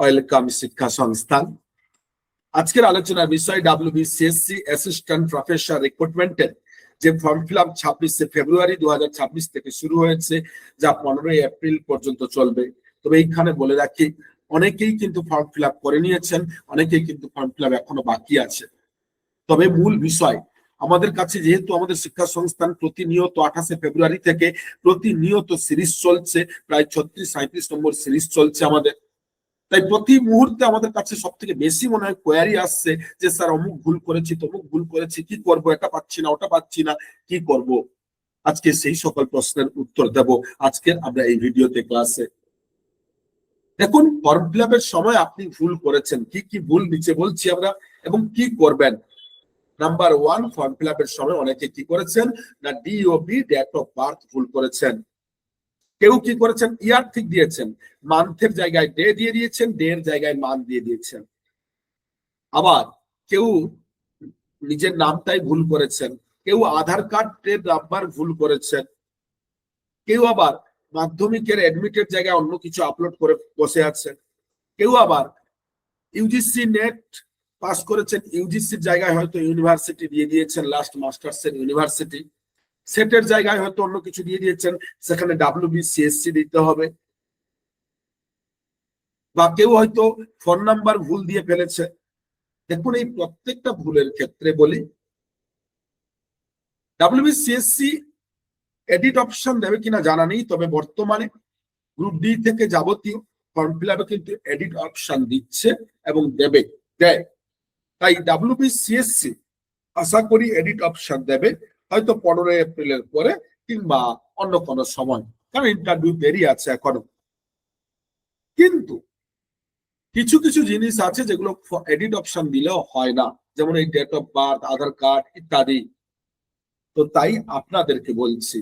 Welcome শিক্ষা সংস্থান। আজকের আলোচনার বিষয় WBCSC অ্যাসিস্ট্যান্ট প্রফেসর রিক্রুটমেন্টের যে ফর্ম ফিল আপ 26শে ফেব্রুয়ারি 2026 থেকে শুরু হয়েছে, যা 15ই এপ্রিল পর্যন্ত চলবে। তবে এইখানে বলে রাখি, অনেকেই কিন্তু ফর্ম ফিল আপ করে নিয়েছেন, অনেকেই কিন্তু ফর্ম ফিল আপ এখনো বাকি আছে। তবে মূল বিষয়, আমাদের কাছে যেহেতু আমাদের শিক্ষা সংস্থান প্রতিনিয়ত 28শে ফেব্রুয়ারি থেকে প্রতিনিয়ত সিরিজ চলছে, প্রায় 36-37 নম্বর সিরিজ চলছে আমাদের। তাই প্রতি মুহূর্তে আমাদের কাছে সব থেকে বেশি মনে হয় কোয়ারি আসছে যে স্যার অমুক ভুল করেছি, তমুক ভুল করেছি, কি করব, এটা পাচ্ছি না, ওটা পাচ্ছি না, কি করব। আজকে সেই সকল প্রশ্নের উত্তর দেব আজকের আমরা এই ভিডিওতে ক্লাসে। দেখুন, ফর্ম ফিল আপের সময় আপনি ভুল করেছেন, কি কি ভুল নিচে বলছি আমরা, এবং কি করবেন। নাম্বার 1, ফর্ম ফিল আপের সময় অনেকে কি করেছেন না ডিওবি ডেট অফ বার্থ ভুল করেছেন। কেউ কি করেছেন, ইয়ার ঠিক দিয়েছেন, মান্থের জায়গায় ডে দিয়ে দিয়েছেন, ডে এর জায়গায় মান্থ দিয়ে দিয়েছেন। আবার কেউ নিজের নামটাই ভুল করেছেন, কেউ আধার কার্ডের নাম্বার ভুল করেছেন, কেউ আবার মাধ্যমিকের অ্যাডমিটের জায়গায় অন্য কিছু আপলোড করে বসে আছেন, কেউ আবার ইউজিসি নেট পাস করেছেন, ইউজিসির জায়গায় হয়তো ইউনিভার্সিটি দিয়ে দিয়েছেন, লাস্ট মাস্টার্সের ইউনিভার্সিটি। সেটের জায়গায় হয়তো অন্য কিছু দিয়ে দিয়েছেন, সেখানে WBCSC দিতে হবে। বা কেউ হয়তো ফোন নাম্বার ভুল দিয়ে ফেলেছে। দেখুন, এই প্রত্যেকটা ভুলের ক্ষেত্রে বলি, WBCSC এডিট অপশন দেবে কিনা জানা নেই, তবে বর্তমানে গ্রুপ ডি থেকে যাবতীয় ফর্ম ফিল আপে কিন্তু এডিট অপশন দিচ্ছে এবং দেয়। তাই WBCSC আশা করি এডিট অপশন দেবে, হয়তো 15 এপ্রিলের পরে কিংবা অন্য কোনো সময়, কারণ ইন্টারভিউ দেরি আছে এখনো। কিন্তু কিছু কিছু জিনিস আছে যেগুলো এডিট অপশন দিলেও হয় না, যেমন এই date of birth, Aadhaar card ইত্যাদি। তো তাই আপনাদেরকে বলছি,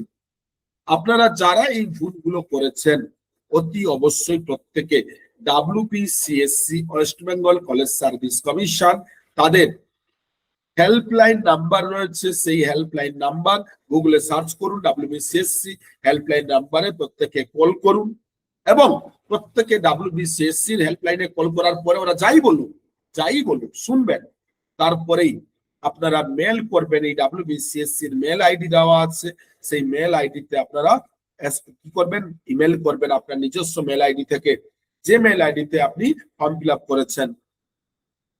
আপনারা যারা এই ভুলগুলো করেছেন অতি অবশ্যই প্রত্যেকে WBCSC West Bengal college service commission তাদের হেল্পলাইন নাম্বার রয়েছে, সেই হেল্পলাইন নাম্বার গুগলে সার্চ করুন, WBCSC হেল্পলাইন নাম্বারে প্রত্যেকে কল করুন। এবং প্রত্যেকে WBCSC হেল্পলাইনে কল করার পরে ওরা যাই বলুক শুনবেন, তারপরেই আপনারা মেল করবেন। এই WBCSC মেল আইডি দেওয়া আছে, সেই মেল আইডিতে আপনারা কি করবেন, ইমেল করবেন আপনার নিজস্ব মেল আইডি থেকে, যে মেল আইডিতে আপনি ফর্ম ফিল আপ করেছেন,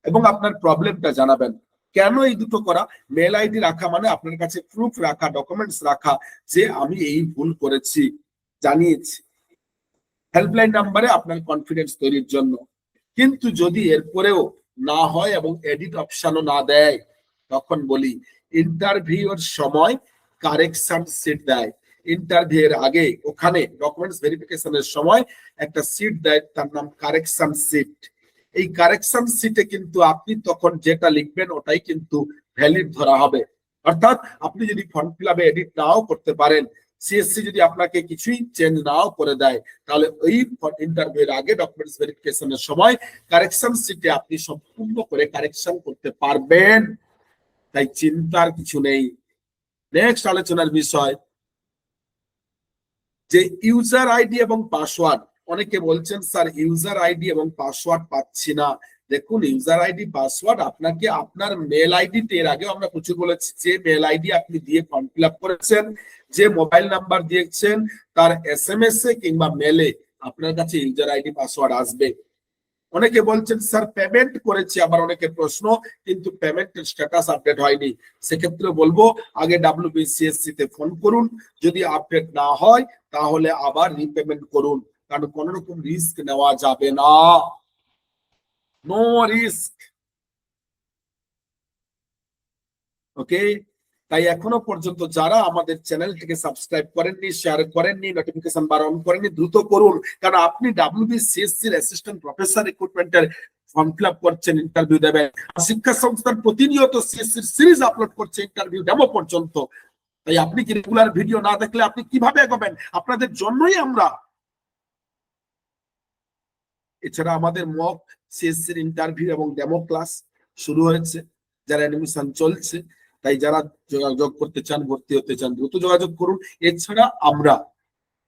এবং আপনার প্রবলেমটা জানাবেন। কেন এই দুটো করা? মেল আইডি রাখা মানে আপনার কাছে প্রুফ রাখা, ডকুমেন্টস রাখা যে আমি এই ভুল করেছি, জানিয়েছি। হেল্পলাইন নাম্বারে আপনার কনফিডেন্স তৈরির জন্য। কিন্তু যদি এরপরেও না হয় এবং এডিট অপশনও না দেয়, তখন বলি ইন্টারভিউর সময় কারেকশন সিট দেয়। ইন্টারভিউ এর আগে ওখানে ডকুমেন্টস ভেরিফিকেশনের সময় একটা সিট দেয়, তার নাম কারেকশন সিট। এই কারেকশন সিটে কিন্তু আপনি তখন যেটা লিখবেন ওটাই কিন্তু ভ্যালিড ধরা হবে। অর্থাৎ আপনি যদি ফর্ম ফিল আপে এডিট নাও করতে পারেন, সিএসসি যদি আপনাকে কিছুই চেঞ্জ নাও করে দেয়, তাহলে ওই ইন্টারভিউর আগে ডকুমেন্টস ভেরিফিকেশনের সময় কারেকশন সিটে আপনি সম্পূর্ণ করে কারেকশন করতে পারবেন। তাই চিন্তার কিছু নেই। নেক্সট আলোচনার বিষয় যে ইউজার আইডি এবং পাসওয়ার্ড। অনেকে বলছেন স্যার ইউজার আইডি এবং পাসওয়ার্ড পাচ্ছি না। দেখুন, ইউজার আইডি পাসওয়ার্ড আপনাকে আপনার মেল আইডিতে, এর আগেও আমরা প্রচুর বলেছি, যে মেল আইডি আপনি দিয়ে ফর্ম ফিল আপ করেছেন, যে মোবাইল নাম্বার দিয়েছেন, তার SMS এ কিংবা মেলে আপনার কাছে ইউজার আইডি পাসওয়ার্ড আসবে। অনেকে বলছেন স্যার পেমেন্ট করেছি, আবার অনেকের প্রশ্ন কিন্তু পেমেন্টের স্ট্যাটাস আপডেট হয়নি। সেক্ষেত্রে বলবো আগে WBCSC তে ফোন করুন, যদি আপডেট না হয় তাহলে আবার রিপেমেন্ট করুন, কারণ কোন রকম রিস্ক নেওয়া যাবে না, নো রিস্ক। ওকে, তাই এখনো পর্যন্ত যারা আমাদের চ্যানেলটিকে সাবস্ক্রাইব করেননি, শেয়ার করেননি, নোটিফিকেশন বার অন করেননি, দ্রুত করুন, কারণ আপনি WBCSC এর অ্যাসিস্ট্যান্ট প্রফেসর রিক্রুটমেন্টের ফর্ম ফিল আপ করছেন, ইন্টারভিউ দেবেন। শিক্ষা সংস্থান প্রতিনিয়ত CSC সিরিজ আপলোড করছে ইন্টারভিউ ডেমো পর্যন্ত। তাই আপনি কি রেগুলার ভিডিও না দেখলে আপনি কিভাবে এগোবেন? আপনাদের জন্যই আমরা। এছাড়া আমাদের মক CSC এর ইন্টারভিউ এবং ডেমো ক্লাস শুরু হয়েছে, যারা অ্যাডমিশন চলছে। তাই যারা যোগাযোগ করতে চান, ভর্তি হতে চান, দ্রুত যোগাযোগ করুন। এছাড়া আমরা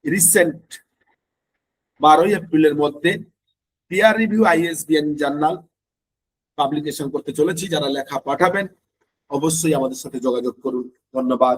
রিসেন্ট 12ই এপ্রিলের মধ্যে peer review ISBN journal publication করতে চলেছি। যারা লেখা পাঠাবেন অবশ্যই আমাদের সাথে যোগাযোগ করুন। ধন্যবাদ।